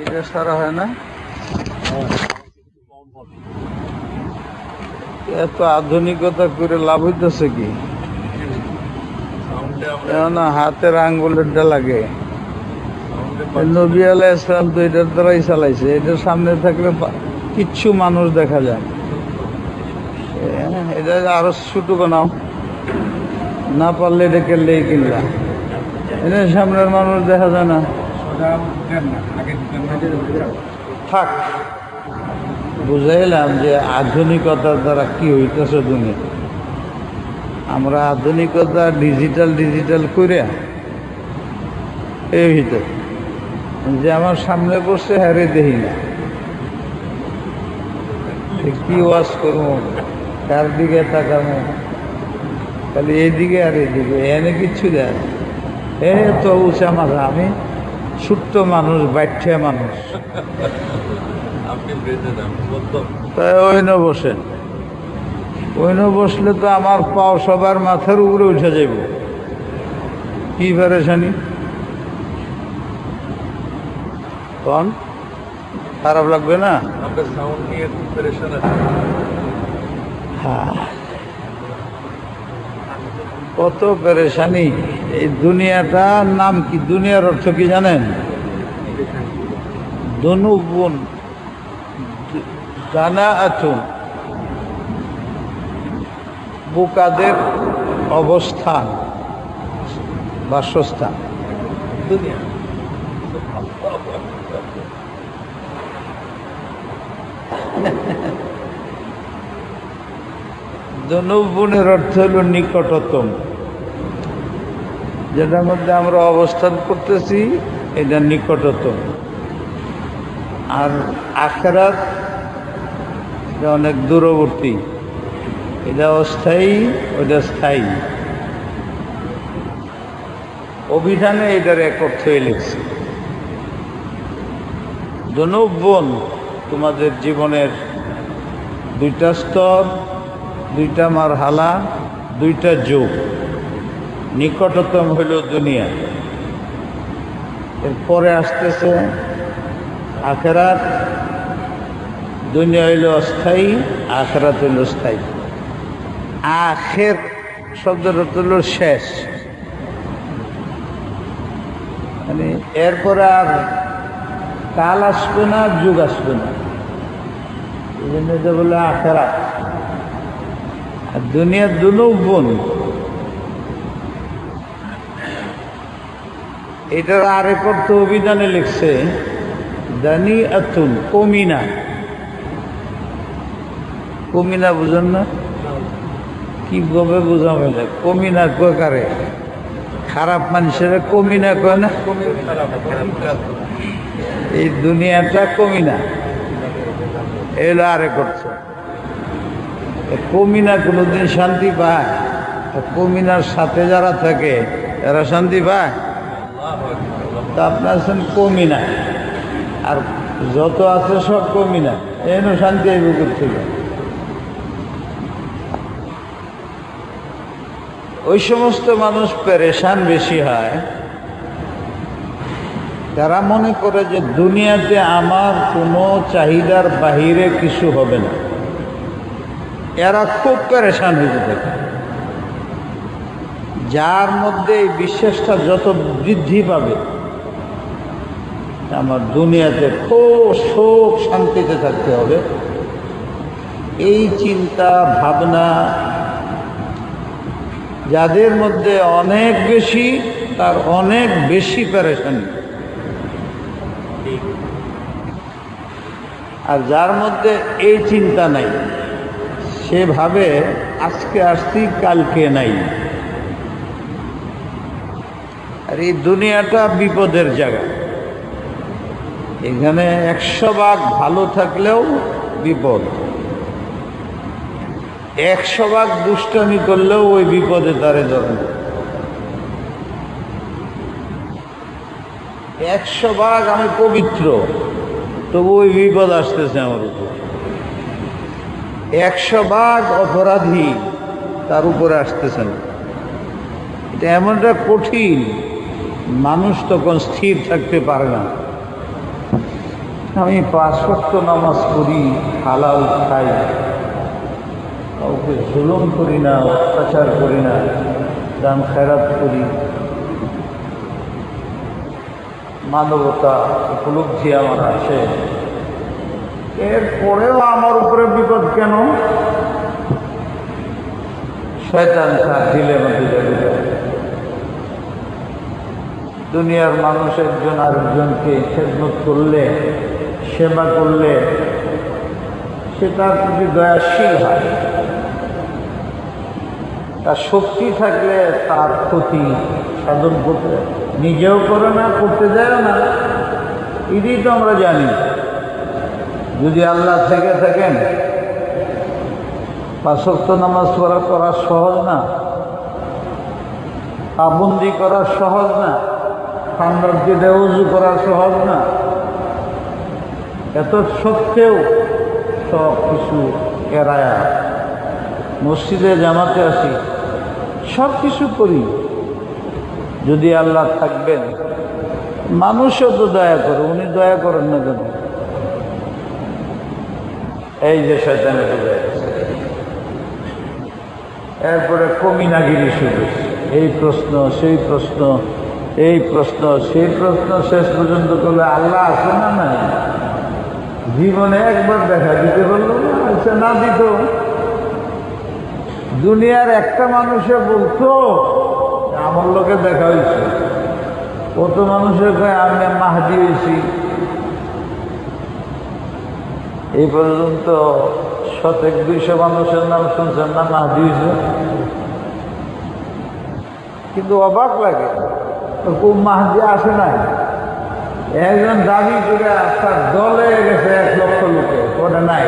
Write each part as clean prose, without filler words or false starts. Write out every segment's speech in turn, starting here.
এটা সারা হয় না। এত আধুনিকতা করে লাভ হইতেছে কি? না হাতের আঙ্গুলেরটা লাগে। নবী আলাইহিস সালাম তো এটার দ্বারাই চালাইছে। এটার সামনে থাকলে কিচ্ছু মানুষ দেখা যায়। এটা আরো ছোট বানাও, না পারলে এটা কেলেই কিনলা। এটা সামনের মানুষ দেখা যায় না। থাক, বুঝাইলাম যে আধুনিকতার দ্বারা কি হইতেছে দুনিয়া। আমরা আধুনিকতা ডিজিটাল করে এই ভিতরে যে আমার সামনে বসে হারে দেখি না, কি ওয়াজ করবো, কার দিকে তাকাবো, খালি এইদিকে আর এইদিকে, এনে কিচ্ছু দেয়। এ তো উঁচা মাথা, আমি ছোট্ট মানুষ, বাচ্চা মানুষ। তাই ওইন বসেন, ওইন বসলে তো আমার পাও সবার মাথার উপরে উঠে যাইব। কি পেরেশানি, কন খারাপ লাগবে না? হ্যাঁ, কত পেরেশানি এই দুনিয়াটার নাম কি? দুনিয়ার অর্থ কি জানেন? দুনুবুন জানাআতুন, বোকাদের অবস্থান, বাসস্থান দুনিয়া। দুনুবুনের অর্থ হল নিকটতম, যেটার মধ্যে আমরা অবস্থান করতেছি এটা নিকটতম। আর আখিরাত এটা অনেক দূরবর্তী, এটা অস্থায়ী, ওটা স্থায়ী। অভিধানে এটার এক অর্থই লিখছে। দুনুবুন তোমাদের জীবনের দুইটা স্তর, দুইটা মারহালা, দুইটা যুগ। নিকটতম হইল দুনিয়া, এরপরে আসতেছে আখিরাত। দুনিয়া হইল অস্থায়ী, আখিরাত হইল স্থায়ী। আখের শব্দের অর্থ হইল শেষ, মানে এরপরে আর কাল আসবে না, যুগ আসবে না। এই জন্য এটা বলে আখিরাত। আর দুনিয়ার দুনুবুন, এটার আরেক অর্থ অভিধানে লিখছে দানিআতুন, কমিনা। কমিনা বুঝেন না? কিভাবে বোঝাবে না? কমিনা কয় কারে? খারাপ মানুষের কমিনা কয় না? এই দুনিয়াটা কমিনা, এলো আরেক অর্থ। কমিনা কোনোদিন শান্তি পায়? কমিনার সাথে যারা থাকে এরা শান্তি পায়? তা আপনার আছেন কমিনা, আর যত আছে সব কমিনা, এন শান্তি আইব থেকে। ওই সমস্ত মানুষ পেরেশান বেশি হয় যারা মনে করে যে দুনিয়াতে আমার কোনো চাহিদার বাহিরে কিছু হবে না। এরা খুব পেরেশান হয়ে থাকে। যার মধ্যে এই বিশ্বাসটা যত বৃদ্ধি পাবে, আমার দুনিয়াতে খুব সুখ শান্তিতে থাকতে হবে, এই চিন্তা ভাবনা যাদের মধ্যে অনেক বেশি, তার অনেক বেশি পেরেশানি। আর যার মধ্যে এই চিন্তা নাই, সে ভাবে আজকে আসছি কালকে নাই। আর এই দুনিয়াটা বিপদের জায়গা। এখানে 100 ভাগ ভালো থাকলেও বিপদ, 100 ভাগ দুষ্টামি করলেও ওই বিপদে তারে ধরে। 100 ভাগ আমি পবিত্র, তবু ওই বিপদ আসতেছে আমার উপর। 100 ভাগ অপরাধী, তার উপরে আসতেছে না। এটা এমনটা কঠিন, মানুষ তখন স্থির থাকতে পারে না। আমি 5 ওয়াক্ত নামাজ পড়ি, হালাল খাই, কাউকে জুলুম করি না, অত্যাচার করি না, দান খেরাত করি, মানবতা উপলব্ধি আমার আছে, এরপরেও আমার উপরে বিপদ কেন? শয়তান তার দিলের মধ্যে যাবে। দুনিয়ার মানুষ একজন আরেকজনকে খেদমত করলে, সেবা করলে সে তার প্রতি দয়াশীল হয়। তার শক্তি থাকলে তার ক্ষতি সাধন করতে নিজেও করে না, করতে যায় না। এটাই তো আমরা জানি। যদি আল্লাহ থেকে থাকেন, 5 ওয়াক্ত নামাজ করা সহজ না, পাবন্দি করা সহজ না, ঠান্ডার দিনে উজু করা সহজ না। এত সত্ত্বেও সব কিছু এড়ায়া মসজিদে জামাতে আসি, সব কিছু করি। যদি আল্লাহ থাকবেন, মানুষও তো দয়া করে, উনি দয়া করেন না কেন? এই যে শয়তানে বোঝা যাচ্ছে। এরপরে কমিনাগিরি শুরু, এই প্রশ্ন সেই প্রশ্ন, এই প্রশ্ন সেই প্রশ্ন, শেষ পর্যন্ত করলে আল্লাহ আছে না নাই? জীবনে একবার দেখা দিতে বললো না, আচ্ছা না দিত। দুনিয়ার একটা মানুষে বলতো আমার লোকে দেখা হয়েছে, কত মানুষের কয় আমি মাহদি হয়েছি। এই পর্যন্ত 100-200 মানুষের নাম শুনছেন না মাহদি হয়েছে। কিন্তু অবাক লাগে, খুব মাহদি আসে নাই। একজন দাবি করে তার দলে গেছে 1 লক্ষ লোকে, ওটা নাই।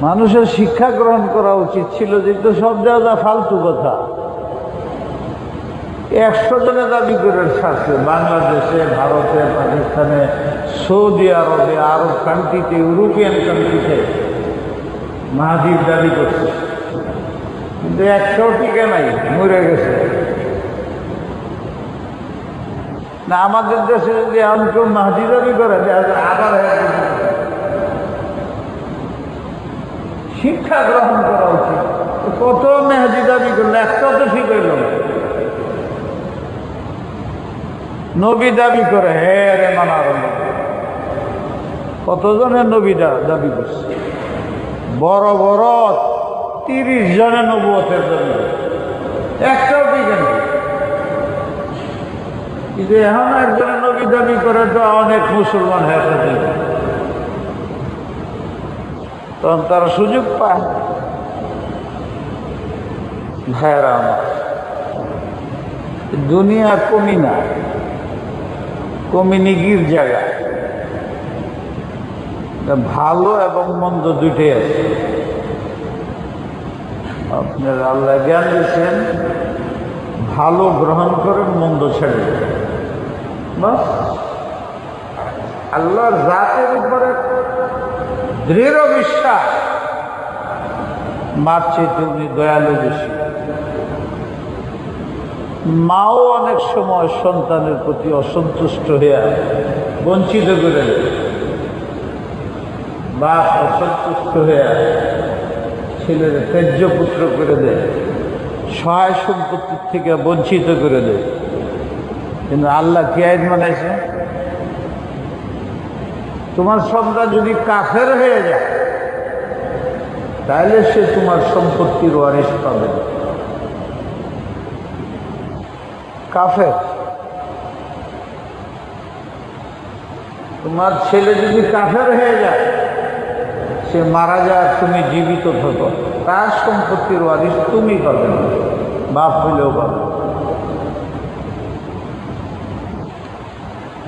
মানুষের শিক্ষা গ্রহণ করা উচিত ছিল, যেহেতু সব জায়গা ফালতু কথা। 100 জনে দাবি করে ছাড়ছে, বাংলাদেশে, ভারতে, পাকিস্তানে, সৌদি আরবে, আরব কান্ট্রিতে, ইউরোপিয়ান কান্ট্রিতে মাহাদির দাবি করছে, কিন্তু 100 টিকে নাই, মরে গেছে। না আমাদের দেশে যদি এখন কেউ মাহাদি দাবি করে, আবার শিক্ষা গ্রহণ করা উচিত। কত মেহাদি দাবি করলো, একটা তো ঠিক হইল। নবী দাবি করে, হে রে মানার, কতজনের নবী দাবি করছে? বড় বড় 30 জনের নবুয়তের দাবি, একটাও ঠিক নেই। কিন্তু এখন একজনের নবী দাবি করে তো অনেক মুসলমান হয়ে থাকে, তখন তারা সুযোগ পায়। ভাইরা আমার, দুনিয়া কমি না, কমিনিগির জায়গা। ভালো এবং মন্দ দুইটাই আছে। আপনার আল্লাহ জ্ঞান দিচ্ছেন, ভালো গ্রহণ করেন, মন্দ ছেড়ে দেন। বাস আল্লাহর জাতের উপরে দৃঢ় বিশ্বাস, মার চেয়ে উনি দয়ালু বেশি। মাও অনেক সময় সন্তানের প্রতি অসন্তুষ্ট হইয়া বঞ্চিত করে দেয়, বাপ অসন্তুষ্ট হইয়া ছেলের ত্যায্য পুত্র করে দেয়, সহায় সম্পত্তির থেকে বঞ্চিত করে দেয়। কিন্তু আল্লাহ কি আইন বানাইছে? তোমার সন্তান যদি কাফের হয়ে যায়, তাহলে সে তোমার সম্পত্তির ওয়ারিশ পাবে না। কাফের, তোমার ছেলে যদি কাফের হয়ে যায়, সে মারা যায়, তুমি জীবিত থাকো, তার সম্পত্তির ওয়ারিশ তুমি পাবে না, বাপ হইলেও পাবে।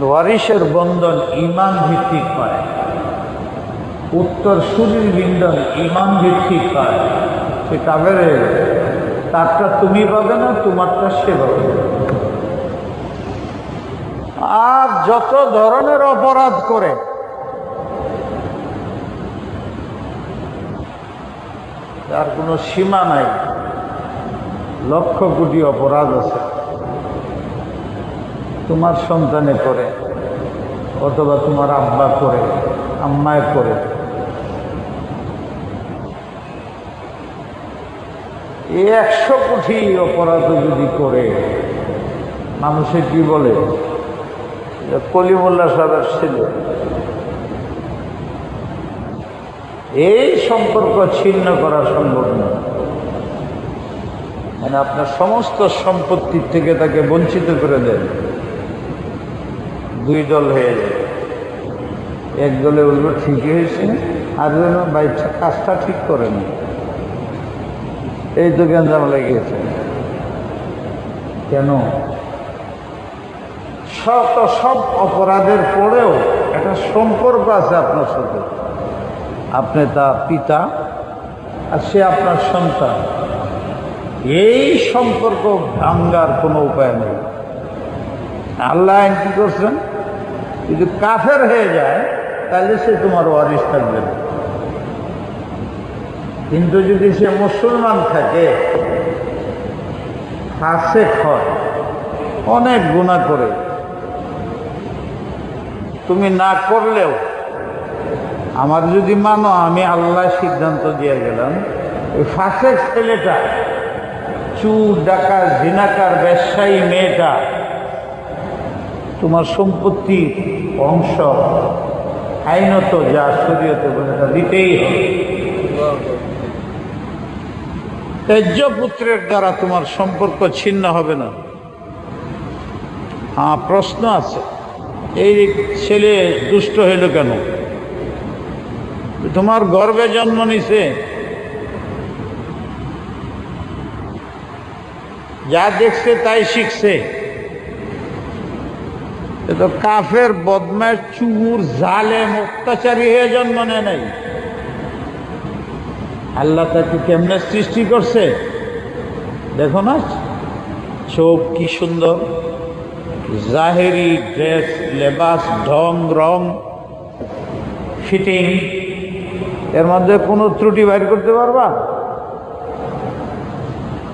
ওয়ারিশের বন্ধন ইমান ভিত্তিক হয়, উত্তর সূরির বিন্দন ইমান ভিত্তিক হয়। সে কাফের হয়ে যায়, তারটা তুমি পাবে না, তোমারটা সে পাবে না। আর যত ধরনের অপরাধ করে, তার কোনো সীমা নাই, লক্ষ কোটি অপরাধ আছে, তোমার সন্তানে করে, অথবা তোমার আব্বা করে, আম্মায় করে। এই 100 কোটি অপরাধ যদি করে, মানুষে কি বলে? কলিমুল্লাহ সাহেবের ছেলে। এই সম্পর্ক ছিন্ন করা সম্ভব না। মানে আপনার সমস্ত সম্পত্তির থেকে তাকে বঞ্চিত করে দেন। 2 দল হয়ে যায়। এক দলে বলবো ঠিকই হয়েছে, আর বাইকটা কাজটা ঠিক করে না। এই তো গ্যাঞ্জাম লেগেছে। কেন? সব অপরাধের পরেও একটা সম্পর্ক আছে আপনার সাথে। আপনি তার পিতা আর সে আপনার সন্তান। এই সম্পর্ক ভাঙ্গার কোনো উপায় নেই। আল্লাহ কি করছেন? যদি কাফের হয়ে যায় তাহলে সে তোমার ওয়ারিস থাকবে না। কিন্তু যদি সে মুসলমান থাকে, ফাসেক হয়, অনেক গুনাহ করে, তুমি না করলেও আমার যদি মানো, আমি আল্লাহ সিদ্ধান্ত দিয়ে গেলাম, ওই ফাসেক ছেলেটা, চুর ডাকাত জিনাকার ব্যবসায়ী মেয়েটা তোমার সম্পত্তির অংশ আইনত যা শরীয়তে বলে দিতেই হবে। তেজ্য পুত্রের দ্বারা তোমার সম্পর্ক ছিন্ন হবে না। হ্যাঁ, প্রশ্ন আছে, এই ছেলে দুষ্ট হইল কেন? তোমার গর্ভে জন্ম নিছে, যা দেখছে তাই শিখছে। এ তো কাফের, বদমাশ, চুর, জালেম, অত্যাচারী হয়ে জন্ম নেয় নাই। আল্লাহ তাকে কেমনে সৃষ্টি করছে দেখো না? চোখ কি সুন্দর, জাহেরি ড্রেস, লেবাস, ঢং, রং, ফিটিং, এর মধ্যে কোনো ত্রুটি বাইর করতে পারবা?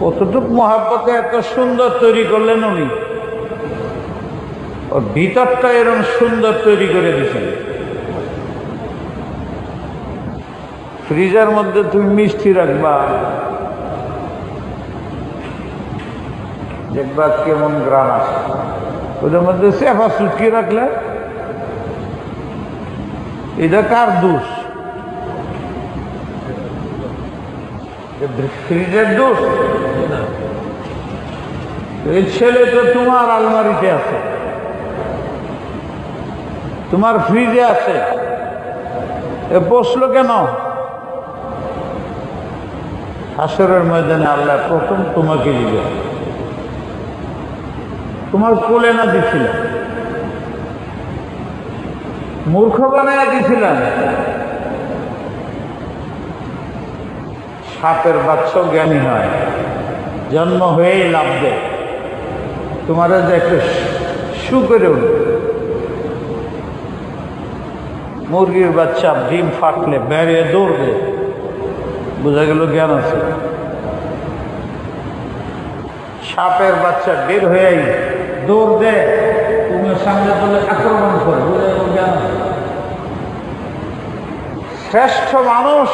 কতটুক মহাব্বতে এত সুন্দর তৈরি করলেন উনি। ওর ভিতরটা এরকম সুন্দর তৈরি করে দিয়েছেন। ফ্রিজের মধ্যে তুমি মিষ্টি রাখবা, দেখবা কেমন গ্রাম আছে। ওদের মধ্যে সেফা সুটকি রাখলে এটা কার দোষ? ফ্রিজের দোষ? এই ছেলে তো তোমার আলমারিতে আছে, তোমার ফ্রিজে আছে, এ বসলো কেন? হাসরের ময়দানে আল্লাহ প্রথম তোমাকে দিবে। তোমার কোলে না দিছিলেন, মূর্খ বানায় দিছিলেন। সাপের বাচ্চাও জ্ঞানী হয়, জন্ম হয়েই লাভ দেয়। তোমার যে একটু শু করে উঠবে। মুরগির বাচ্চা ডিম ফাটলে বেরিয়ে দৌড়বে, বোঝা গেল জ্ঞান আছে। সাপের বাচ্চা বের হয়েই দৌড় দেয়, তুমি সামনে বলে আক্রমণ করে, বোঝা গেল জ্ঞান আছে। শ্রেষ্ঠ মানুষ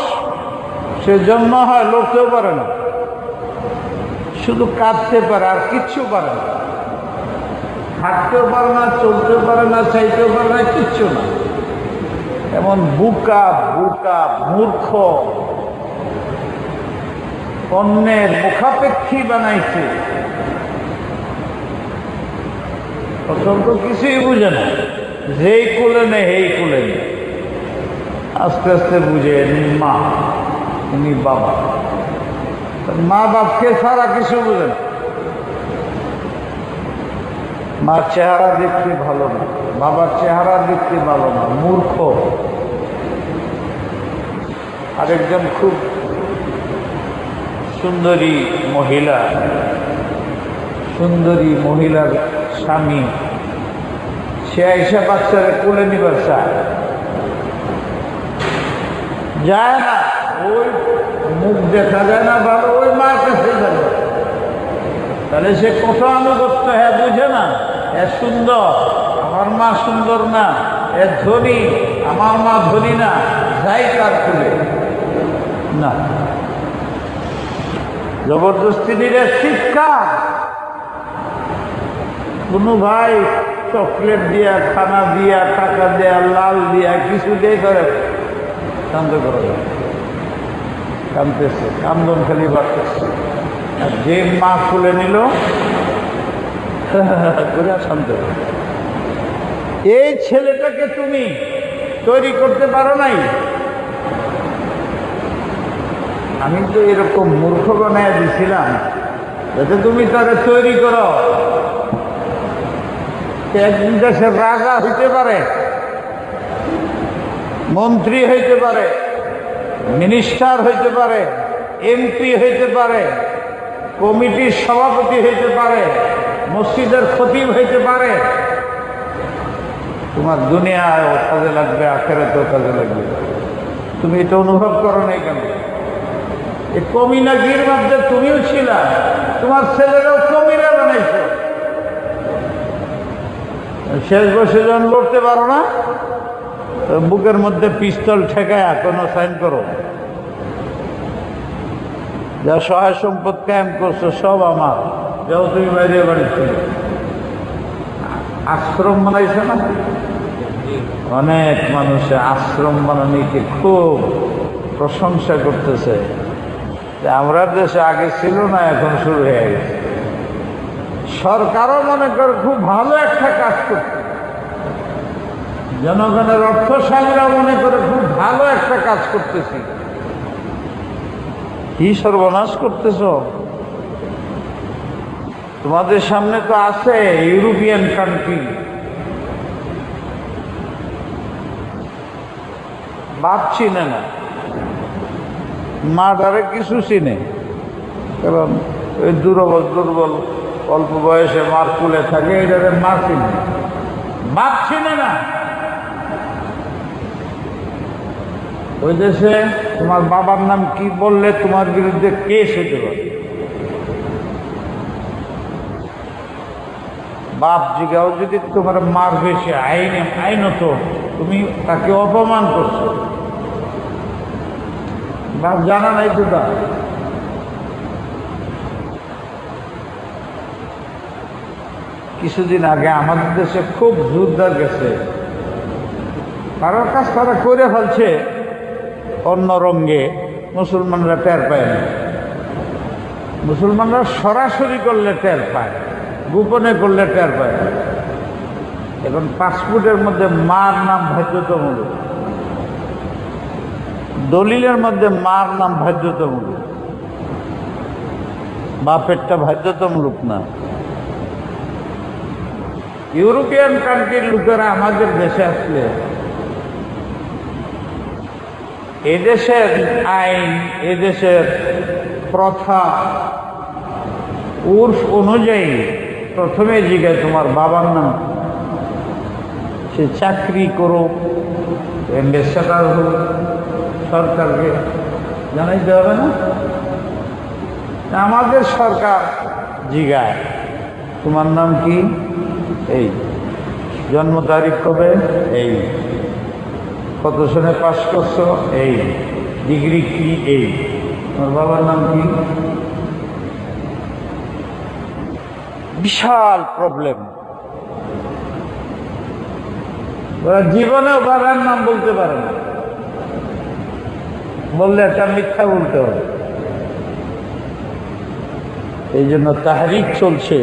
সে জন্ম হয়, লড়তেও পারে না, শুধু কাঁদতে পারে, আর কিচ্ছু পারে না। হাঁটতেও পারে না, চলতেও পারে না, চাইতেও পারে না, কিচ্ছু না। এমন বুকা বুকা মূর্খ, অন্যের মুখাপেক্ষী বানাইছে। অসংখ্য কিছুই বুঝে না, যেই কোলে নেই এই কোলে নেই। আস্তে আস্তে বুঝে মা, উনি বাবা। মা বাপকে ছাড়া কিছু বুঝে না। মার চেহারা দেখতে ভালো না, বাবার চেহারা দেখতে ভালো না, মূর্খ। আরেকজন খুব সুন্দরী মহিলা, সুন্দরী মহিলার স্বামী, সে আইসা বাচ্চারা কোলে নিবার চায়, যায় না। ওই মুখ দেখা যায় না ভালো, ওই মার কাছে যাবে। তাহলে সে কত আনুগত্য, হ্যাঁ বুঝে না, হ্যাঁ সুন্দর, আমার মা সুন্দর না, এ ধনী, আমার মা ধনী না, যাই কার খুলে না। জবরদস্তি দিলে শিক্ষা। কোনো ভাই চকলেট দিয়া, খানা দিয়া, টাকা দেয়া, লাল দিয়া, কিছু দিয়ে করে কান্দ করা যায়, কান্দতেছে, কান্দন খালি বাড়তেছে। আর যে মা খুলে নিল করে শান্ত। এই ছেলেটাকে তুমি তৈরি করতে পারো নাই। আমি তো এরকম মূর্খ বানায় দিছিলাম যাতে তুমি তাকে তৈরি করো। একদিন দেশের রাজা হইতে পারে, মন্ত্রী হইতে পারে, মিনিস্টার হইতে পারে, এমপি হইতে পারে, কমিটির সভাপতি হইতে পারে, মসজিদের খতিব হইতে পারে। তোমার দুনিয়ায়ও কাজে লাগবে, আখেরাতেও কাজে লাগবে। তুমি এটা অনুভব করো নাই কেন? এই কমিনাগির মধ্যে তুমিও ছিলা, তোমার ছেলেরাও কমিরা বানাইছো। শেষ বসে যখন লড়তে পারো না, বুকের মধ্যে পিস্তল ঠেকায় কোনো সাইন করো, যা সহায় সম্পদ কায়েম করছো সব আমার। যাও তুমি বাইরে বাড়িতে আশ্রম বানাইছো না? অনেক মানুষে আশ্রম বানানিকে খুব প্রশংসা করতেছে। আমরা দেশে আগে ছিল না, এখন শুরু হয়ে গেছে। সরকারও মনে করে খুব ভালো একটা কাজ করছে, জনগণের অর্থ সংগ্রহ মনে করে খুব ভালো একটা কাজ করতেছি। কি সর্বনাশ করতেছ? তোমাদের সামনে তো আছে ইউরোপিয়ান কান্ট্রি, বাপ চিনে না, মাটারে কিছু চিনে, কারণ ওই দুর্বল দুর্বল অল্প বয়সে মার কুলে থাকে, এটারে মা চিনে, বাপ চিনে না। ওই দেশে তোমার বাবার নাম কি বললে তোমার বিরুদ্ধে কেস হতে পারে। বাপ জিগাও যদি তোমার মার বেশি আইনত তুমি তাকে অপমান করছো, বাপ জানা নাই তো তা। কিছুদিন আগে আমাদের দেশে খুব জোরদার গেছে, কারোর কাজ তারা করে ফেলছে অন্য রঙ্গে, মুসলমানরা টের পায় না। মুসলমানরা সরাসরি করলে টের পায়, গোপনে করলে টের পায় না। এখন পাসপোর্টের মধ্যে মার নাম বাধ্যতামূলক, দলিলের মধ্যে মার নাম বাধ্যতামূলক, বাপেরটা বাধ্যতামূলক না। ইউরোপিয়ান কান্ট্রির লোকেরা আমাদের দেশে আসলে এদেশের আইন, এদেশের প্রথা, উর্ফ অনুযায়ী প্রথমে জিজ্ঞাসা তোমার বাবার নাম, সে চাকরি করুক, অ্যাম্বাসেডর হোক, সরকারকে জানাইতে হবে না? আমাদের সরকার জিগায় তোমার নাম কি, এই জন্ম তারিখ কবে, এই কত সনে পাস করছো, এই ডিগ্রি কি, এই তোমার বাবার নাম কি। বিশাল প্রবলেম। ওরা জীবনেও বাবার নাম বলতে পারে না, বললে একটা মিথ্যা বলতে হবে। এই জন্য তাহরিক চলছে,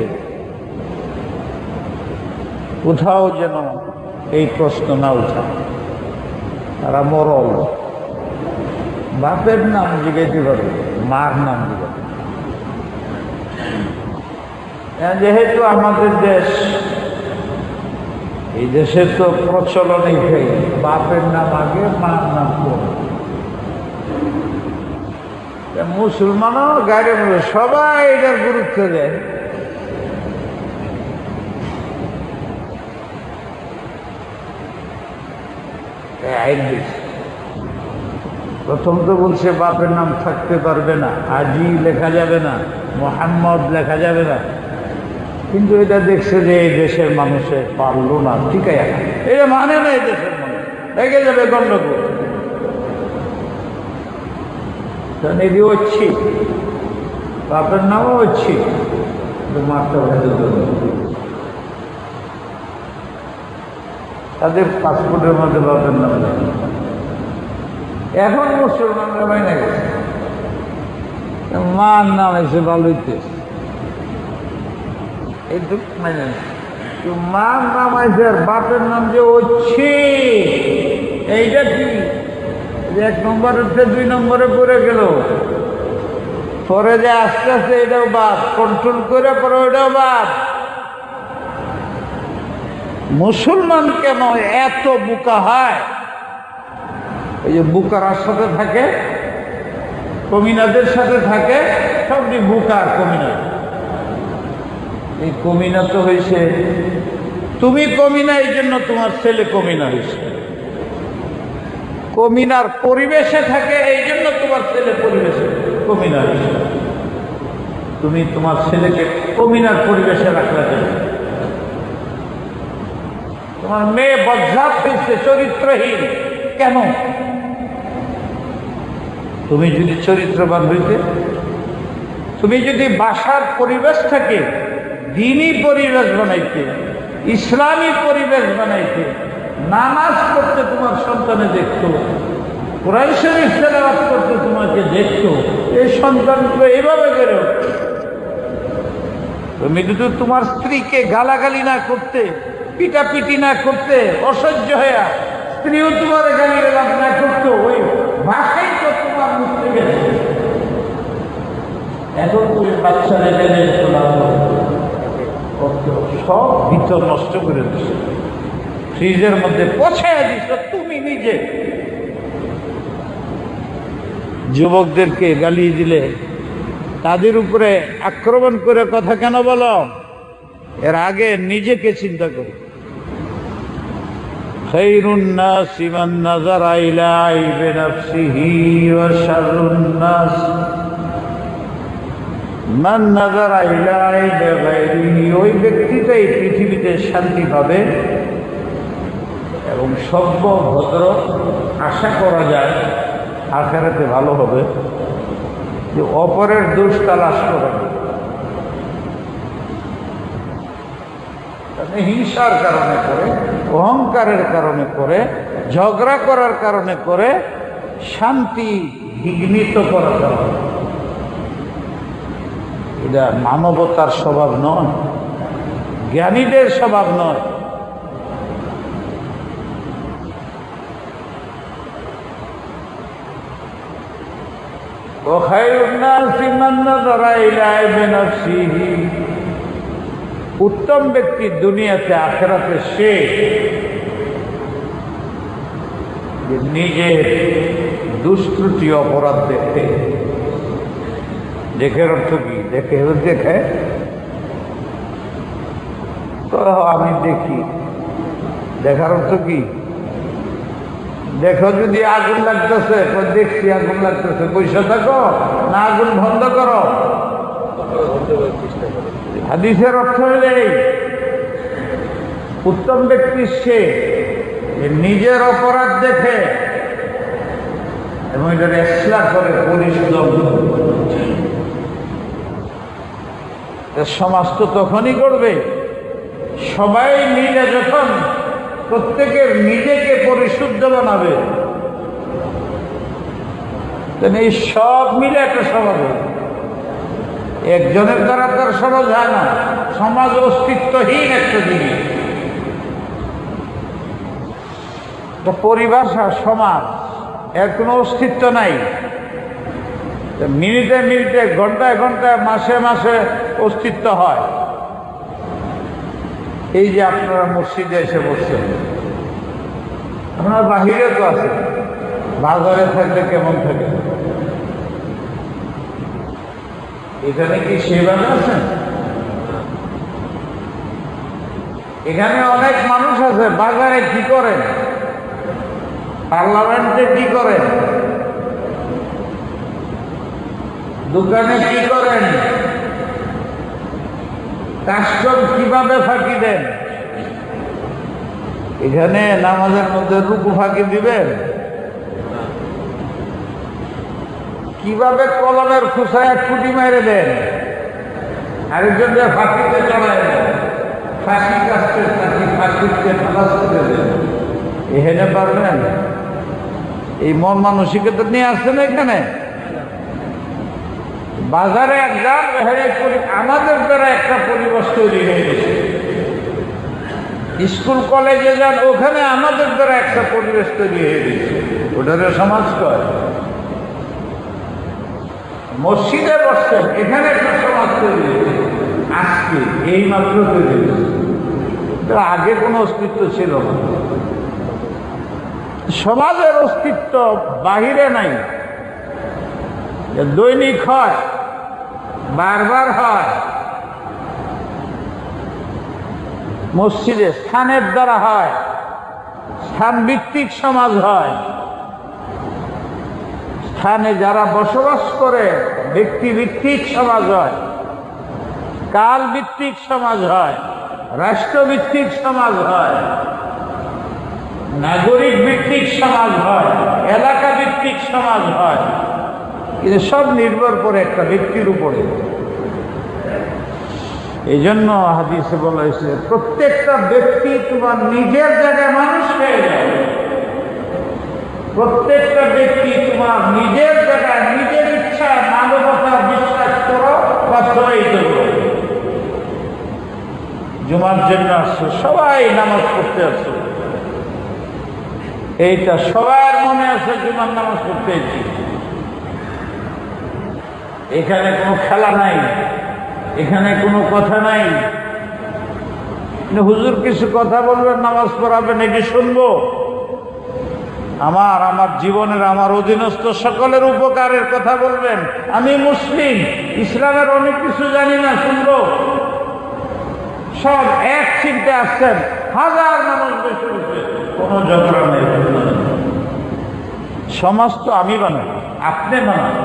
কোথাও যেন এই প্রশ্ন না উঠা। তারা মরল, বাপের নাম জিজ্ঞাসা পারবে, মার নাম জিজ্ঞাসা। যেহেতু আমাদের দেশ, এই দেশের তো প্রচলনই হয়ে বাপের নাম আগে, মার নাম পরে। মুসলমানও গাড়ি সবাই এটার গুরুত্ব দেয়। প্রথম তো বলছে বাপের নাম থাকতে পারবে না, আজি লেখা যাবে না, মোহাম্মদ লেখা যাবে না। কিন্তু এটা দেখছে যে এই দেশের মানুষে পারলো না, ঠিকই আছে, এটা মানে না এই দেশের মানুষ, রেগে যাবে গণ্ডগোল। এদি হচ্ছি, বাপের নামও হচ্ছি, মারতে তাদের পাসপোর্টের মধ্যে বাপের নাম দেয়। এখন মুসলমানরা মাইনে গেছে, মার নাম এসে ভালোইতে এইটুক মানে মার নাম আছে, আর বাপের নাম যে হচ্ছে এইটা কি, এক নম্বরের থেকে 2 নম্বরে পড়ে গেল, পরে যে আস্তে আস্তে এটাও বাদ, কন্ট্রোল করে পরে ওইটাও বাদ। মুসলমান কেন এত বোকা হয়? এই যে বুকারার সাথে থাকে, কমিনাদের সাথে থাকে, সবটি বুকা আর কমিনা। এই কমিনা তো হয়েছে, তুমি কমিনা, এই জন্য তোমার ছেলে কমিনা হয়েছে। কমিনার পরিবেশে থাকে, এই জন্য তোমার ছেলে পরিবেশে কমিনা হয়েছে। তুমি তোমার ছেলেকে কমিনার পরিবেশে রাখলে কেন? তোমার মেয়ে বজ্জাত হয়েছে, চরিত্রহীন কেন? তুমি যদি চরিত্রবান হইতে, তুমি যদি বাসার পরিবেশটাকে দ্বীনি পরিবেশ বানাইতে, ইসলামী পরিবেশ বানাইতে, নামাজ পড়তে তোমার সন্তানে দেখতো, কোরআন শরীফ তেলাওয়াত করতে তোমাকে দেখতো, এই সন্তানগুলো এইভাবে বেড়ে উঠত। তুমি যদি তোমার স্ত্রীকে গালাগালি না করতে, পিটাপিটি না করতে, অসহ্য হইয়া স্ত্রীও তোমার গালি না করতো, ওই ভাষাই তো তোমার মুখ থেকে গেছে। এখন তুমি বাচ্চারা জেনে সব ভিতর নষ্ট করে দিচ্ছ, ফ্রিজের মধ্যে পচাইয়া দিচ্ছ তুমি নিজে। যুবকদেরকে গালি দিলে তাদের উপরে আক্রমণ করে কথা কেন বলো? এর আগে নিজেকে চিন্তা করো। খায়রুন নাসি মান নাযারা ইলা আইবি নাফসিহি ওয়া শাররুন নাস মান নাযারা ইলা আইবি গায়রিহি। ওই ব্যক্তিটাই পৃথিবীতে শান্তি পাবে এবং সভ্য ভদ্র আশা করা যায় আখিরাতে ভালো হবে, যে অপরের দোষ তালাশ করে না। হিংসার কারণে করে, অহংকারের কারণে করে, ঝগড়া করার কারণে করে, শান্তি বিঘ্নিত করার কারণে। এটা মানবতার স্বভাব নয়, জ্ঞানীদের স্বভাব নয়। উত্তম ব্যক্তি দুনিয়াতে আখিরাতে সে নিজের দুষ্ত্রুটি অপরাধ দেখে। দেখের অর্থ কি? দেখে তো আমি দেখি, দেখার অর্থ কি? দেখো যদি আগুন লাগতেছে, দেখছি আগুন লাগতেছে, পয়সা থাকো না আগুন বন্ধ করো। হাদিসের অর্থ হলে উত্তম ব্যক্তি সে নিজের অপরাধ দেখে এবং এটা ইসলাহ করে পরিশোধন। সমাজ তো তখনই করবে সবাই মিলে, যখন প্রত্যেকের নিজেকে পরিশুদ্ধ বানাবে, এই সব মিলে একটা সমাজ হবে। একজনের দ্বারা তার সমাজ হয় না, সমাজ অস্তিত্বহীন একটা জিনিস। পরিভাষা সমাজ, এর কোনো অস্তিত্ব নাই। মিনিটে মিনিটে, ঘন্টায় ঘন্টায়, মাসে মাসে অস্তিত্ব হয়। এই যে আপনারা মসজিদে এসে বসছেন, আপনার বাহিরে তো আছে, বাজারে থাকলে কেমন থাকে? এখানে কি সেভাবে আছেন? এখানে অনেক মানুষ আছে, বাজারে কি করেন, পার্লামেন্টে কি করেন, দোকানে কি করেন, কাস্টম কিভাবে ফাঁকি দেন? এখানে নামাজের মধ্যে রুকু ফাঁকি দিবেন? কিভাবে কলমের খুসায় খুঁটি মেরে দেন, আরেকজনকে ফাঁকিতে চড়ায় দেন, ফাঁসি কাটতে ফাঁসিকে ফাঁস করে দেন, এখানে পারবেন? এই মন মানসিকতা নিয়ে আসছেন এখানে? বাজারে একদম আমাদের দ্বারা একটা পরিবেশ তৈরি হয়ে গেছে। স্কুল কলেজে যান, ওখানে আমাদের দ্বারা একটা পরিবেশ তৈরি হয়ে গেছে। ওটারে সমাজ কয়। মসজিদে বসছেন, এখানে একটা সমাজ তৈরি হয়েছে আজকে, এই মাত্র তৈরি হয়েছে। আগে কোনো অস্তিত্ব ছিল না। সমাজের অস্তিত্ব বাহিরে নাই, দৈনিক হয়, বারবার হয়। মসজিদে স্থানের দ্বারা হয়, স্থান ভিত্তিক সমাজ হয়। স্থানে যারা বসবাস করে ব্যক্তি ভিত্তিক সমাজ হয়, কাল ভিত্তিক সমাজ হয়, রাষ্ট্রভিত্তিক সমাজ হয়, নাগরিক ভিত্তিক সমাজ হয়, এলাকা ভিত্তিক সমাজ হয়। কিন্তু সব নির্ভর করে একটা ব্যক্তির উপরে। এই জন্য হাদিসে বলা হয়েছে প্রত্যেকটা ব্যক্তি তোমার নিজের জায়গায় মানুষ হয়ে যায়। প্রত্যেকটা ব্যক্তি তোমার নিজের জায়গায় নিজের ইচ্ছা মানবতা বিশ্বাস করো বা প্রবাহিত করো। জুমার জন্য আসছো, সবাই নামাজ পড়তে আসছো, এইটা সবার মনে আছে জুমার নামাজ পড়তে এসেছি। এখানে কোনো খেলা নাই, এখানে কোনো কথা নাই। হুজুর কিছু কথা বলবেন, নামাজ পড়াবেন, এটি শুনবো। আমার জীবনের, আমার অধীনস্থ সকলের উপকারের কথা বলবেন। আমি মুসলিম, ইসলামের অনেক কিছু জানি না, শুনবো। সব এক চিন্তা আসছেন, হাজার মানুষ বেশি কোনো ঝগড়া নেই। সমাজ তো আমি বানাই, আপনি বানান।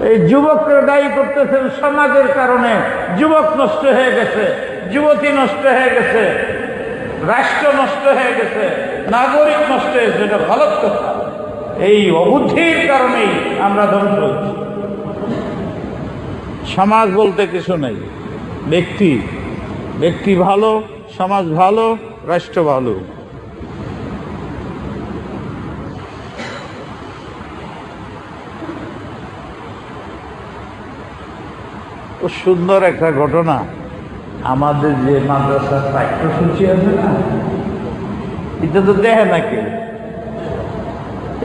এই যুবকরা দায়ী করতেছেন সমাজের কারণে। যুবক নষ্ট হয়ে গেছে, যুবতী নষ্ট হয়ে গেছে, রাষ্ট্র নষ্ট হয়ে গেছে, নাগরিক নষ্ট হয়েছে। এটা গলত কথা। এই অবুদ্ধির কারণেই আমরা ধ্বংস হচ্ছি। সমাজ বলতে কিছু নেই। ব্যক্তি ভালো, সমাজ ভালো, রাষ্ট্র ভালো। ও সুন্দর একটা ঘটনা। আমাদের যে মাদ্রাসার পাঠ্যসূচি আছে না, এটা তো দেখে না কেউ।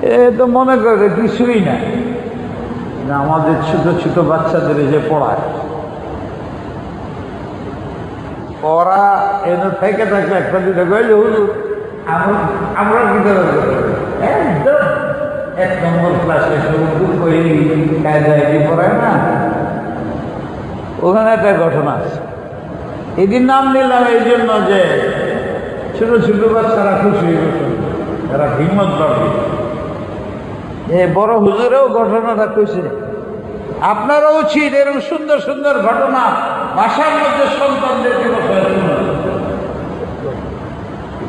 এ তো মনে করে কিছুই না। আমাদের ছোট ছোট বাচ্চাদের যে পড়ায়, ওরা এনে থেকে থাকলে একটা দিকে গেলে হুজুর আমরা কি একদম 1 নম্বর ক্লাসে কায়দায় পড়ায় না। ওখানে একটা ঘটনা আছে, এদিন নাম নিলাম এই জন্য যে ছোট ছোট বাচ্চারা খুশি হয়ে গেছে, তারা হিম্মত পাবে। বড় হুজুরেও ঘটনাটা কইছে। আপনারও উচিত এরকম সুন্দর সুন্দর ঘটনা ভাষার মধ্যে সন্তানদেরকে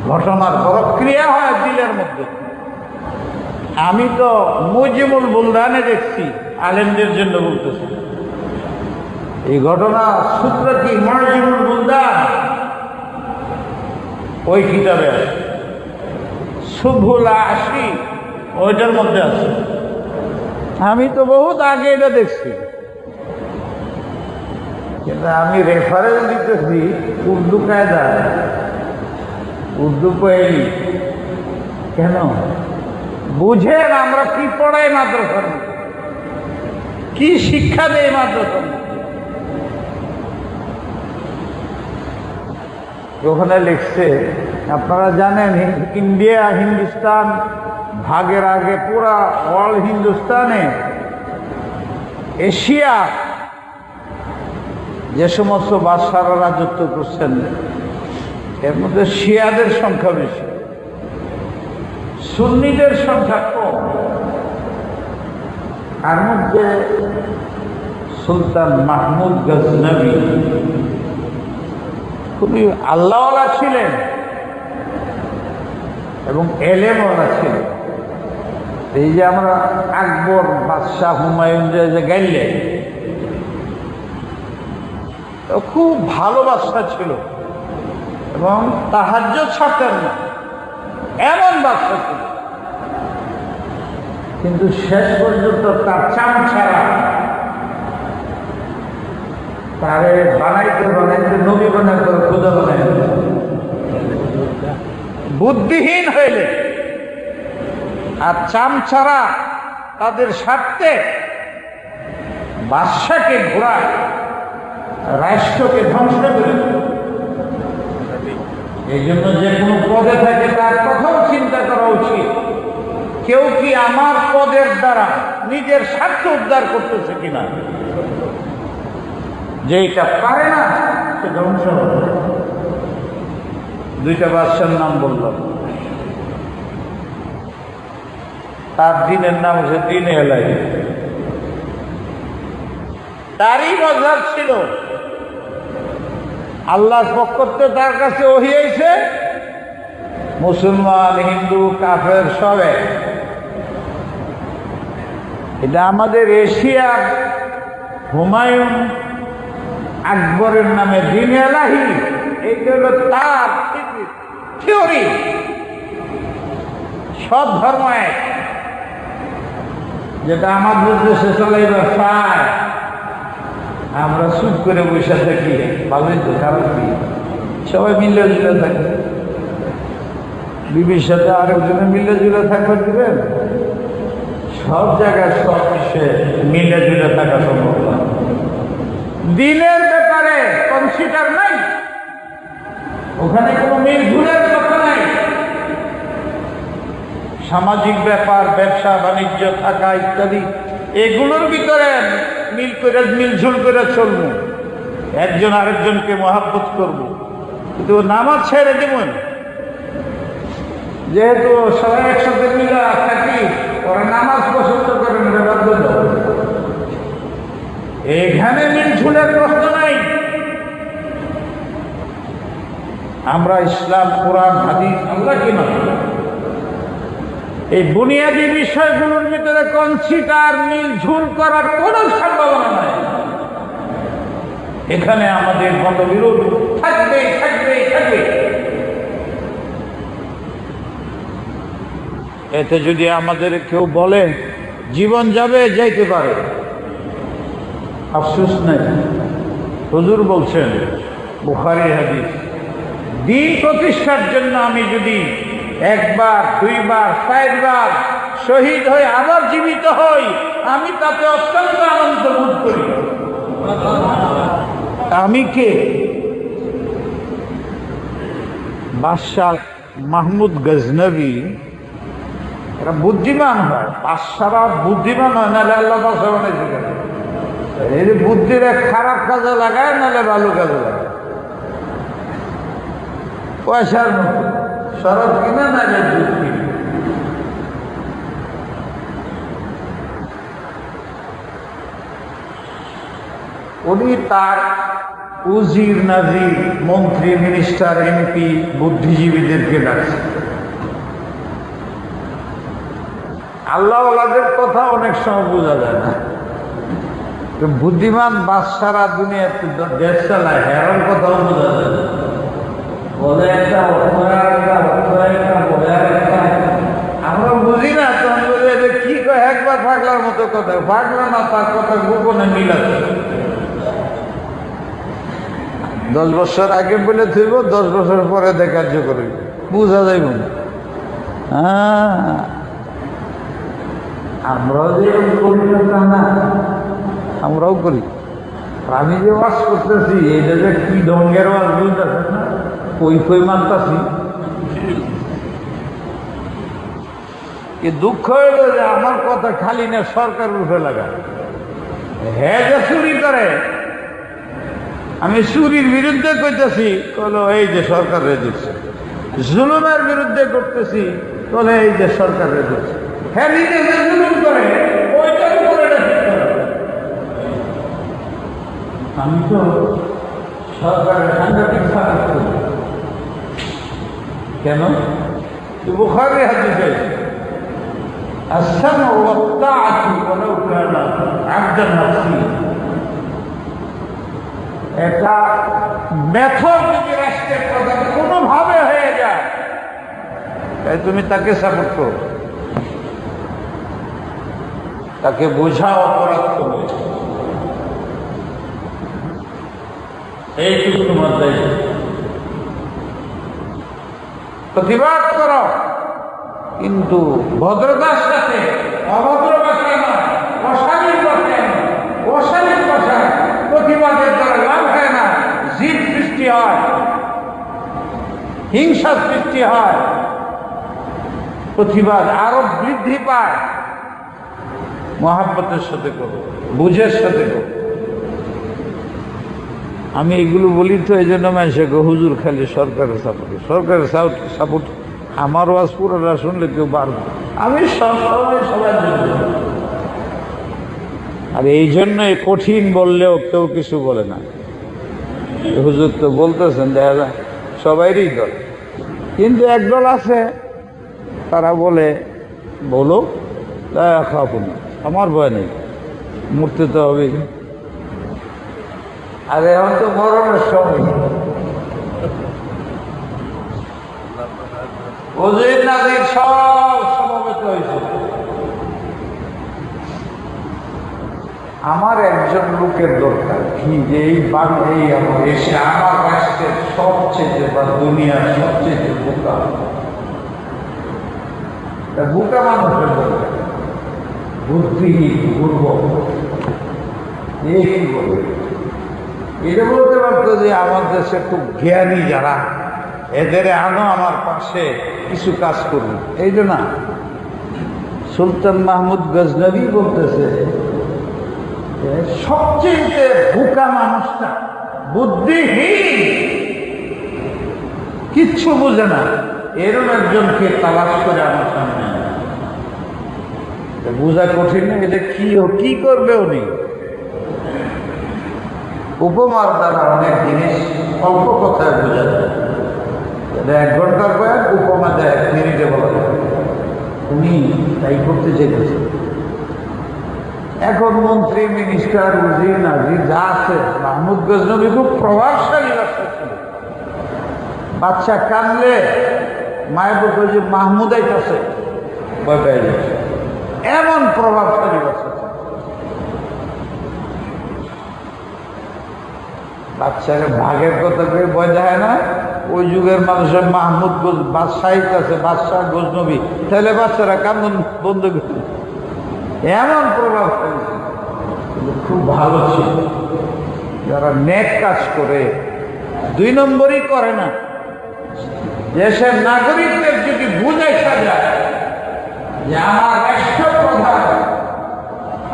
ঘটনার প্রক্রিয়া হয় দিলের মধ্যে। আমি তো মুজিবুল বুলদানে দেখছি, আলেমদের জন্য বলতেছি। এই ঘটনা সূত্র কি মুজিবুল বুলদান, ওই কিতাবে আছে, সুবহুল আশি ওইটার মধ্যে আছে। আমি তো বহুত আগে এটা দেখছি, কিন্তু আমি রেফারেন্স দিতেছি উর্দু কায়দা, উর্দু পোয়েলি। কেন বুঝেন আমরা কি পড়াই মাদ্রাসার, কি শিক্ষা দেয় মাদ্রাসার। ওখানে লিখছে, আপনারা জানেন ইন্ডিয়া হিন্দুস্তান ভাগের আগে পুরা অল হিন্দুস্তানে এশিয়া যে সমস্ত বাদশাহরা রাজত্ব করছেন, এর মধ্যে শিয়াদের সংখ্যা বেশি, সুন্নিদের সংখ্যা কম। তার মধ্যে সুলতান মাহমুদ গজনবী খুবই আল্লাহওয়ালা ছিলেন এবং এলেমওয়ালা ছিলেন। এই যে আমরা আকবর বাদশাহ হুমায়ুন যে গাইলেন, খুব ভালো বাদশাহ ছিল এবং তাহাজ্জুদ ছাড়তেন না, এমন বাদশাহ ছিল। কিন্তু শেষ পর্যন্ত তার চাম ছাড়া তারে বানাইতে বানাইতে নবী বানাইতে খোদা বানাইতে বুদ্ধিহীন হইলে আর চাম ছাড়া তাদের স্বার্থে বাদশাকে ঘোরায়, রাষ্ট্রকে ধ্বংস করে। এই জন্য যে কোনো পদে থাকে তার কথাও চিন্তা করা উচিত, কেউ কি আমার পদের দ্বারা নিজের স্বার্থ উদ্ধার করতেছে কিনা। যে এটা পারে না সে ধ্বংস হবে। দুইটা বাদশার নাম বললাম, তার দিনের নাম হচ্ছে দিন এলাই। তারই মজহাব ছিল, আল্লাহর পক্ষ থেকে তার কাছে ওহী আইছে, মুসলমান হিন্দু কাফের সবে। এটা আমাদের এশিয়ার হুমায়ুন আকবরের নামে দিন এলাহি, এইটা হলো তার থিওরি। সব ধর্ম এক, যেটা আমাদের দেশে চালাইবার চায়, আমরা চুপ করে বসে থাকি, ভালোই তো, খারাপ কি, সবাই মিলে জুলে থাকে। বিবির সাথে আরেকজনে মিলে জুলে থাকবে দিবেন, সব জায়গায় সব বিষয়ে মিলে জুলে থাকা সম্ভব না। দিনের ব্যাপারে কনসিডার নাই, ওখানে কোনো মিল ঝুলের কথা নাই। সামাজিক ব্যাপার, ব্যবসা বাণিজ্য থাকা ইত্যাদি, এগুলোর ভিতরে মিলঝুল করে চলবো, একজন আরেকজনকে মহাব্বত করব। কিন্তু নামাজ ছেড়ে দেবেন, যেহেতু সবাই একসাথে মিলে থাকি, ওরা নামাজ পছন্দ করেন, এখানে মিলঝুলের প্রশ্ন নাই। আমরা ইসলাম, কোরআন, হাদিস, আল্লাহ কি মানি, এই বুনিয়াদী বিষয়গুলোর ভিতরে কনসিডার মিলঝুল করার কোনো সম্ভাবনা নাই। এখানে আমাদের মতবিরোধ থাকবে থাকবে থাকবে। এতে যদি আমাদের কেউ বলে জীবন যাবে, যাইতে পারে, আফসোস নাই। হুজুর বলছেন, বুখারী হাদিস, দিন প্রতিষ্ঠার জন্য আমি যদি একবার, দুইবার, 4 বার শহীদ হই, আবার জীবিত হই, আমি তাতে অত্যন্ত আনন্দ বোধ করি। আমি কে? বাদশাহ মাহমুদ গজনবী এরা বুদ্ধিমান হয়, বাদশারা বুদ্ধিমান হয়, নাহলে আল্লাহ বাদশা বানাইছে কেন? এই বুদ্ধিরে খারাপ কাজে লাগায়, নাহলে ভালো কাজে লাগায়। পয়সার মতো শরৎ কিনা, নাহলে দুধ কিনা। উনি তার উজির, নাজির, মন্ত্রী, মিনিস্টার, এমপি, বুদ্ধিজীবীদেরকে ডাকছে। আল্লাহওয়ালাদের কথা অনেক সময় বোঝা যায় না। বুদ্ধিমান বাদশারা দুনিয়াতে দেশ চালায়, হেরার কথাও বোঝা যায় না। বলে একটা আমরা বুঝি না, তখন বলে যে কি কয়, একবার পাগলার মতো কথা, পাগলা না, তার কথা গোপনে মিলাতে। 10 বছর আগে বলে থইব, 10 বছর পরে দেখার্য করবে, বুঝা যাইব না। আমরাও যে করি না, আমরাও করি। আমি যে ওয়াজ করতেছি, এইটা যে কি ঢঙ্গের ওয়াজ বুঝতেছে না, কই মানতাছি। এ দুঃখ হইল যে আমার কথা খালি না, সরকার রূপে লাগায়। হ্যাঁ, যে চুরি করে, আমি চুরির বিরুদ্ধে কইতেছি, বলো এই যে সরকারের দিচ্ছে। জুলুমের বিরুদ্ধে করতেছি, বলে এই যে সরকারের দিচ্ছে। হ্যাঁ, নিজে যে জুলুম করে, ওইটার উপরে আমি তো সরকারের সাংঘাতিক সাপোর্ট করি। কেন? বুখারী হাদিসে السمع والطاعة ولو كان عبدا نفسي, এটা মেথড যদি রাষ্ট্রের প্রধান কোনোভাবে হয়ে যায় তাই তুমি তাকে সাপোর্ট করো, তাকে বোঝাও অপরাধ করবে, এইটুকু তোমার দায়িত্ব। প্রতিবাদ করো, কিন্তু ভদ্রতার সাথে, অভদ্র ভাষায় নয়, অশালীন ভাষায় নয়। অশালীন ভাষায় প্রতিবাদের দ্বারা লাভ হয় না, জিদ সৃষ্টি হয়, হিংসা সৃষ্টি হয়, প্রতিবাদ আরো বৃদ্ধি পায়। মহাব্বতের সাথে করো, বুঝের সাথে করো। আমি এগুলো বলি তো এই জন্য মানুষে হুজুর খালি সরকারের সাপোর্ট, সরকারের সাপোর্ট। আমার ওয়াজ পুরোটা শুনলে কেউ পারবে, আমি সবসময় সবার জন্য। আর এই জন্য কঠিন বললেও কেউ কিছু বলে না। হুজুর তো বলতেছেন দেখা যায় সবাইরই দল, কিন্তু একদল আছে তারা বলে বলো খাবো না, আমার ভয় নেই, মরতে তো হবেই। আর এখন তো মরণের সময়, ওজের নাজির সব সমবেত হয়েছে। আমার একজন লোকের দরকার কি যে এই আমার এসে আমার রাষ্ট্রের সবচেয়ে বা দুনিয়ার সবচেয়ে বোকা বোকা মানুষের দরকার, বুদ্ধিহীন দুর্বল। এই কি বলবে? এটা বলতে পারতো যে আমার দেশে খুব জ্ঞানী যারা, এদের আনো আমার পাশে কিছু কাজ করুন। এই যে না, সুলতান মাহমুদ গজনবী বলতেছে সবচেয়ে বোকা মানুষটা, বুদ্ধিহীন, কিচ্ছু বোঝে না, এরকম একজনকে তালাশ করে আমার সামনে বোঝা কঠিন না। এটা কি করবে উনি? উপমার দ্বারা অনেক জিনিস অল্প কথায় বোঝা যায়। 1 ঘন্টার বয়ান উপমা দেয় 1 মিনিটে বলা যায়। উনি তাই করতে চেয়েছেন। এখন মন্ত্রী, মিনিস্টার, উজির, নাজির যা আছে, মাহমুদ গজনবী খুব প্রভাবশালী বাচ্চা ছিল। বাচ্চা কানলে মায়ের বলতো যে মাহমুদ আইতাছে, ভয় পেয়ে যাচ্ছে, এমন প্রভাবশালী বাচ্চা। বাচ্চাকে ভাগের কথা করে ভয় দেখায় না। ওই যুগের মানুষের মাহমুদ বাদশাহিত আছে, বাদশাহ গজনবী, তাহলে বাচ্চারা কান্দন বন্ধ করে। এমন প্রভাব খুব ভালো ছিল। যারা নেক কাজ করে, 2 নম্বরই করে না, দেশের নাগরিকদের যদি বুঝাইতে যায় যে আমার রাষ্ট্রপ্রধান,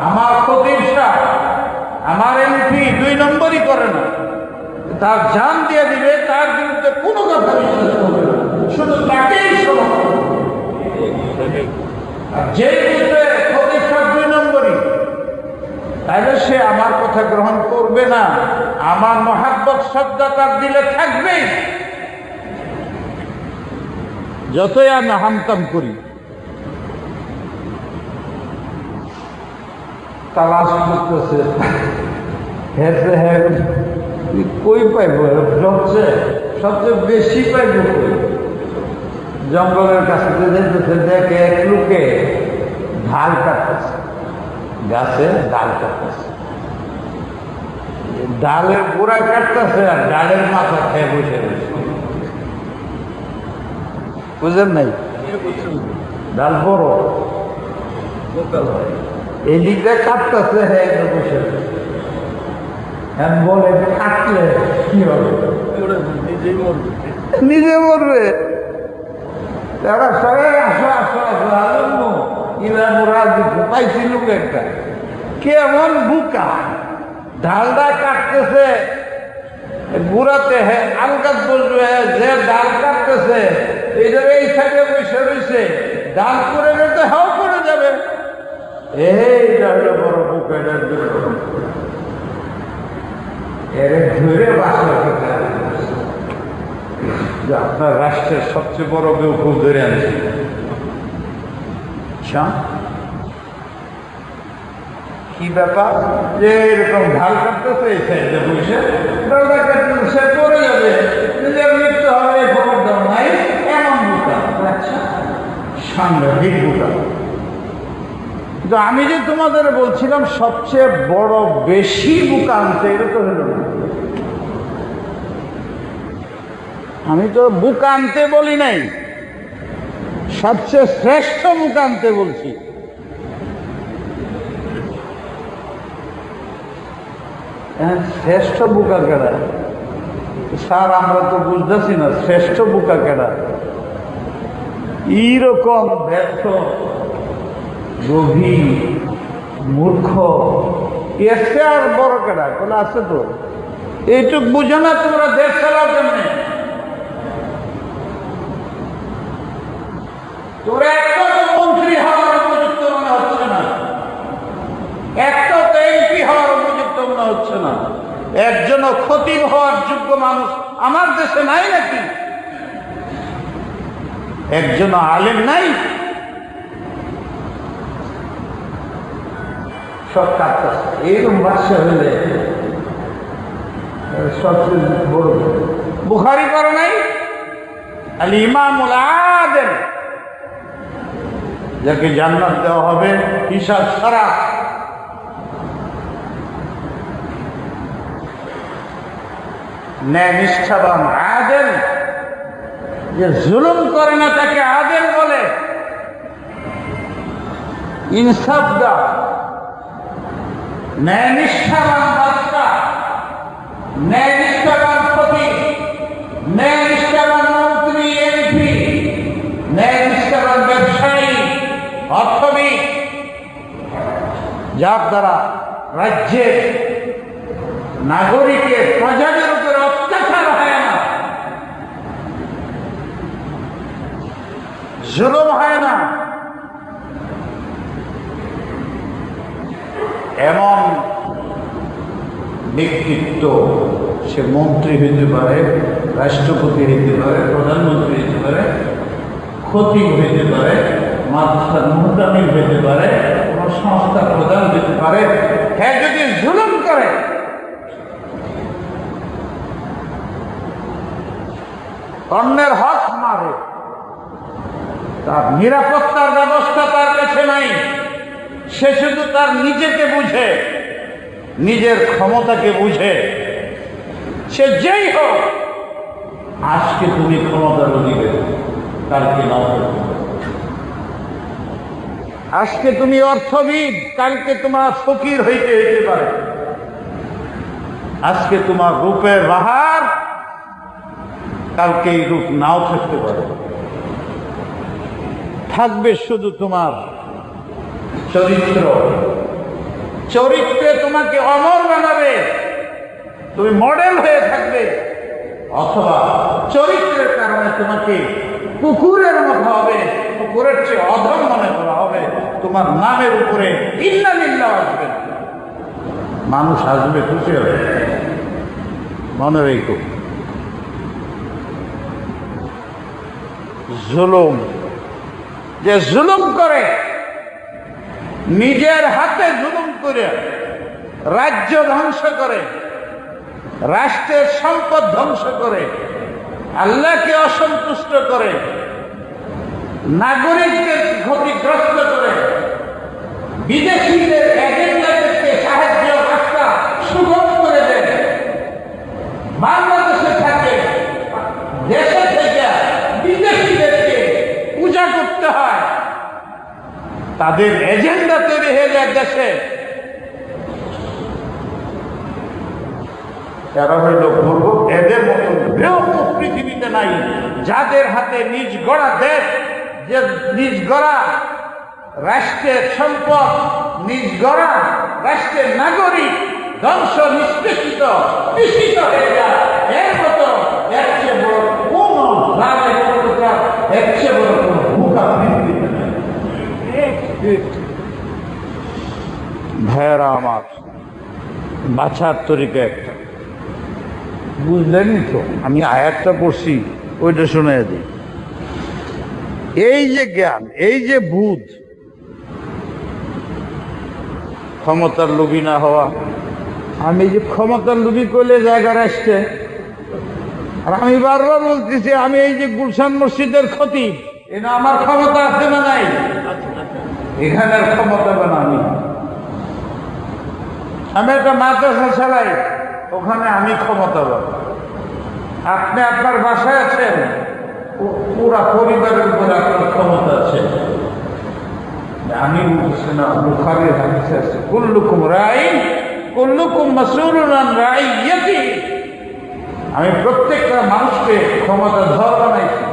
আমার খতিব সাহেব, আমার এমপি 2 নম্বরই করে না, তার জান দিয়ে দিবে, তার বিরুদ্ধে কোনো কথা বিশ্বাস করবে না, শুধু তাকেই শোনো। যে খতিব সাহেব 2 নম্বরই, তাহলে সে আমার কথা গ্রহণ করবে না, আমার মহাব্বত শ্রদ্ধা তার দিলে থাকবেই, যতই আমি হামতাম করি। তালাশ করতেছে, হ্যাঁ কই পাইব, সবচেয়ে বেশি পাইব কই? জঙ্গলের কাছে যেতেছে, দেখে এক লোকে ঢাল কাটতেছে, গাছে ডাল কাটতেছে, ডালের গোড়া কাটতেছে আর ডালের মাথা খেয়ে বসে রয়েছে। বুঝলেন নাই? ডাল বড়, এই দিকটা কাটতেছে, হ্যাঁ বসে বলে কাটলে কি হবে? নিজে মরবে। তারা সবাই আসো আসো আসো আলম্ব ইলা মুরাদি পাইছি লোক একটা কেমন বুকা, ঢালটা কাটতেছে গুড়াতে, হ্যাঁ আলগাত বসবে, যে ডাল কাটতেছে এদের এই সাইডে বসে রয়েছে, ডাল করে গেলে হাও করে যাবে। এইটা হলো বড় বুকা। এর ধরে বাসা করতে যে আপনার রাষ্ট্রের সবচেয়ে বড় বেউকুফ ধরে আনছে। কি ব্যাপার যে এরকম ঢাল কাটতেছে এই সাইডে বসে দরজা কাটতে সে পড়ে যাবে, নিজের মৃত্যু হবে খবর দাও নাই, এমন বোকা। আচ্ছা সাংঘাতিক বোকা। কিন্তু আমি যে তোমাদের বলছিলাম সবচেয়ে বড় বেশি বোকা আনতে, এটা তো হলো না। আমি তো বোকা আনতে বলি নাই, সবচেয়ে শ্রেষ্ঠ বোকা আনতে বলছি। শ্রেষ্ঠ বোকা কেডা স্যার? আমরা তো বুঝতেছি না শ্রেষ্ঠ বোকা কেডা। এইরকম ব্যর্থ, গভীর, মূর্খ এসে আর বড় কেডা কোলা আছে? তো এইটুক বুঝো না তোমরা দেশ চালাও কেমনে? তোমরা একটা তো মন্ত্রী হওয়ার উপযুক্ত মনে হচ্ছে না, একটা তো এমপি হওয়ার উপযুক্ত মনে হচ্ছে না, একজনও খতিব হওয়ার যোগ্য মানুষ আমার দেশে নাই নাকি? একজনও আলেম নাই? সব কাটতেছে। এইরকম বাদশা হইলে সবচেয়ে বড় বুখারি করে নাই আল ইমামুল আদিল, যাকে জান্নাত দেওয়া হবে হিসাব ছাড়া। ন্যায় নিষ্ঠাবান আদিল, যে জুলুম করে না তাকে আদিল বলে। ইনসাফ দা ন্যায় নিষ্ঠাবান বাদশা, ন্যায় নিষ্ঠাবান ফকির, ন্যায় নিষ্ঠাবান মন্ত্রী, এমপি, ন্যায় নিষ্ঠাবান ব্যবসায়ী, অর্থবিদ, যার দ্বারা রাজ্যের নাগরিকের প্রজাদের উপরে অত্যাচার হয় না, জুলুম হয় না, এমন ব্যক্তিত্ব, সে মন্ত্রী হইতে পারে, রাষ্ট্রপতি হইতে পারে, প্রধানমন্ত্রী হইতে পারে, খতিব হইতে পারে, মাদ্রাসার মুহতামিম হইতে পারে, কোন সংস্থার প্রধান হইতে পারে। হ্যাঁ, যদি জুলুম করে, অন্যের হক মারে, তার নিরাপত্তার ব্যবস্থা তার কাছে নাই, সে শুধু তার নিজেকে বুঝে, নিজের ক্ষমতাকে বুঝে। সে যেই হোক, আজকে তুমি ক্ষমতার অধিকারী, কালকে নাও। আজকে তুমি অর্থবিদ, কালকে তোমার ফকির হইতে পারে। আজকে তোমার রূপের বাহার, কালকে এই রূপ নাও থাকতে পারে। থাকবে শুধু তোমার চরিত্র। চরিত্রে তোমাকে অমর বানাবে, তুমি মডেল হয়ে থাকবে, অথবা চরিত্রের কারণে তোমাকে কুকুরের মতো হবে, কুকুরের চেয়ে অধম মনে করা হবে। তোমার নামের উপরে ইন্না লিল্লাহ আসবে, মানুষ আসবে খুশি হবে। মনে রেখো, জুলুম, যে জুলুম করে, নিজের হাতে জুলুম করে রাজ্য ধ্বংস করে, রাষ্ট্রের সম্পদ ধ্বংস করে, আল্লাহকে অসন্তুষ্ট করে, নাগরিকদের ক্ষতিগ্রস্ত করে, বিদেশিদের এজেন্ডাদেরকে সাহায্য রাস্তা সুগম করে দেয়, বাংলাদেশে থাকে, দেশে থেকে বিদেশিদেরকে পূজা করতে হয়, তাদের এজেন্ডা তৈরি হয়ে যায় দেশে। এরা হইল পূর্ব, এদের মতো বৃহত্তর পৃথিবীতে নাই, যাদের হাতে নিজ গড়া দেশ, যে নিজ গড়া রাষ্ট্রের সম্পদ, নিজ গড়া রাষ্ট্রের নাগরিক ধ্বংস, নিষ্পেষিত, নিশ্চিত হয়ে যায়। এর মতো এর চেয়ে বড় কোন রাজের প্রচার, এর চেয়ে বড় কোন ভূকা পৃথিবীতে নেই। ভাইয়েরা আমার, বাঁচার তরিকা একটা, বুঝলেনই তো, আমি আয়াতটা পড়ছি, ওইটা শুনে দিই। এই যে জ্ঞান, এই যে বুধ, ক্ষমতার লোভী না হওয়া। আমি যে ক্ষমতার লোভী করলে জায়গার আসছে, আর আমি বারবার বলতেছি আমি এই যে গুলশান মসজিদের খতিব, এটা আমার ক্ষমতা আছে না নাই? এখানের ক্ষমতা না আমি একটা মাদ্রাসা চালাই, ওখানে আমি ক্ষমতা পাবো। আপনি আপনার বাসায় আছেন, পুরা পরিবারের উপরে আপনার ক্ষমতা আছে। আমি বলছি না, বুখারীর হাদিসে আছে কুল্লুকুম রাইন কুল্লুকুম মাসউলুন আন রাইয়াতি। আমি প্রত্যেকটা মানুষকে ক্ষমতাধর বানাইছি,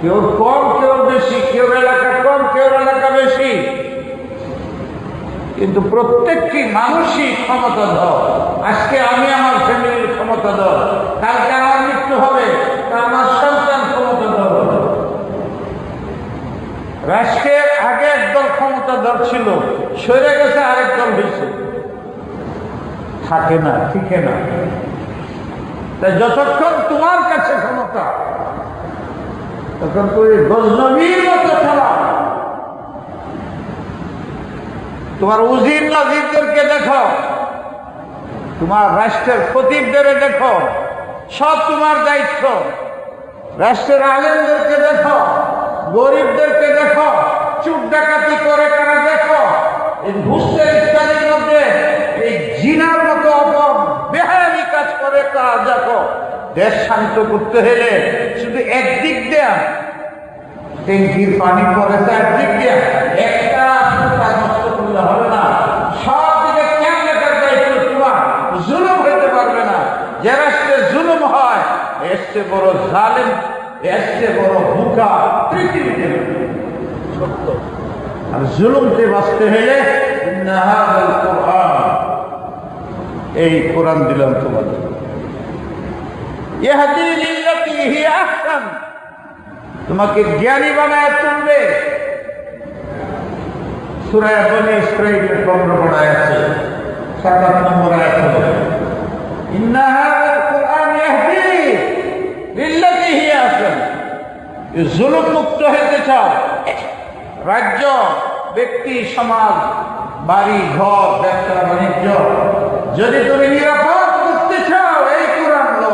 কেউ কম কেউ বেশি, কেউ এলাকা কম কেউ এলাকা বেশি, কিন্তু প্রত্যেকটি মানুষই ক্ষমতাধর। আজকে আমি আমার ফ্যামিলির ক্ষমতাধর, কালকে আমার মৃত্যু হবে, তা আমার সন্তান ক্ষমতাধর হবে। রাষ্ট্রের আগে একদল ক্ষমতাধর ছিল, সরে গেছে আরেক দল হয়েছে, থাকে না, ঠিকে না। তাই যতক্ষণ তোমার কাছে ক্ষমতা, তখন তুমি গজনবীর মতো চলা। তোমার উজির নাজিরদেরকে দেখো, তোমার রাষ্ট্রের খতিবদের দেখো, সব তোমার দায়িত্ব। রাষ্ট্রের আলেমদেরকে দেখো, গরিবদেরকে দেখো, চুপ ডাকাতি করে কারা দেখো, এই ঘুষের ইত্যাদির মধ্যে এই জিনার মতো বেহায়ানি কাজ করে কারা দেখো। দেশ শান্ত করতে হলে শুধু একদিক দেয়া ট্যাঙ্কির পানি পরে, একদিক দেয়া একটা কাজ নষ্ট করলে হবে না। সব দিকে কেন লেখার দায়িত্ব তোমার। জুলুম হইতে পারবে না। যে রাষ্ট্রে জুলুম হয়, এর চেয়ে বড় জালেম, এর চেয়ে বড় হুকা পৃথিবীতে সত্য। আর জুলুমকে বাঁচতে হলে এই কোরআন দিলাম তোমাদের। তোমাকে জ্ঞানী বানায় তুলবে। সূরা বনী ইসরাঈলের 15 নম্বর আয়াতে 7 নম্বর আয়াত হলো ইন্না হাযাল কুরআন ইয়াহদি লিল্লাতী হিয়া আহসান। জুলুম মুক্ত হতে চাও, রাজ্য, ব্যক্তি, সমাজ, বাড়ি, ঘর, ব্যবসা বাণিজ্য যদি তুমি নিরাপদ করতে চাও, এই কোরআন লো।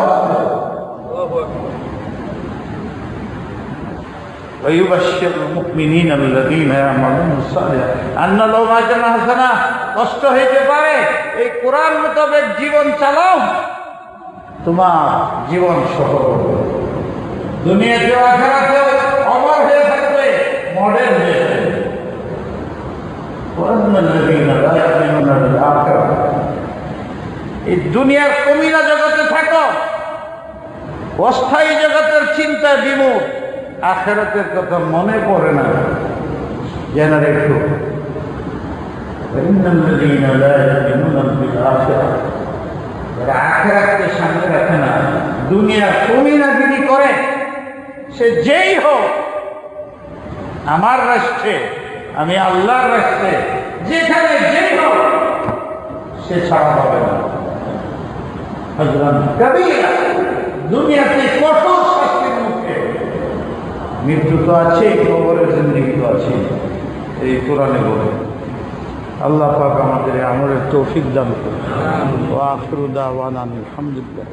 ويبشر المؤمنين الذين يعملون الصالحات أن لهم أجرا حسنا। কষ্ট হইতে পারে, এই কোরআন মোতাবেক জীবন চালাও, তোমার জীবন সফল হবে। দুনিয়াতে আখিরাতেও অমর হয়ে থাকবে, মডেল হয়ে থাকবে। এই দুনিয়ার কমিনা জগতে থাকো, অস্থায়ী জগতের চিন্তা বিমুখ, আখিরাতের কথা মনে পড়ে না। জেনে রেখো, যারা আখিরাতকে সামনে রাখে না, দুনিয়ার কমিনাগিরি করে, সে যেই হোক, আমার রাষ্ট্রে, আমি আল্লাহর রাষ্ট্রে, যেখানে যেই হোক, সে ছাড়া হবে না। দুনিয়াতে কঠোর শাস্তির মুখে, মৃত্যু তো আছে, কবরের জিন্দেগি তো আছে, এই কোরআনে বলে। আল্লাহ পাক আমাদের আমলের তৌফিক দান করুন। ওয়া আখিরু দাওয়ানা আলহামদুলিল্লাহ।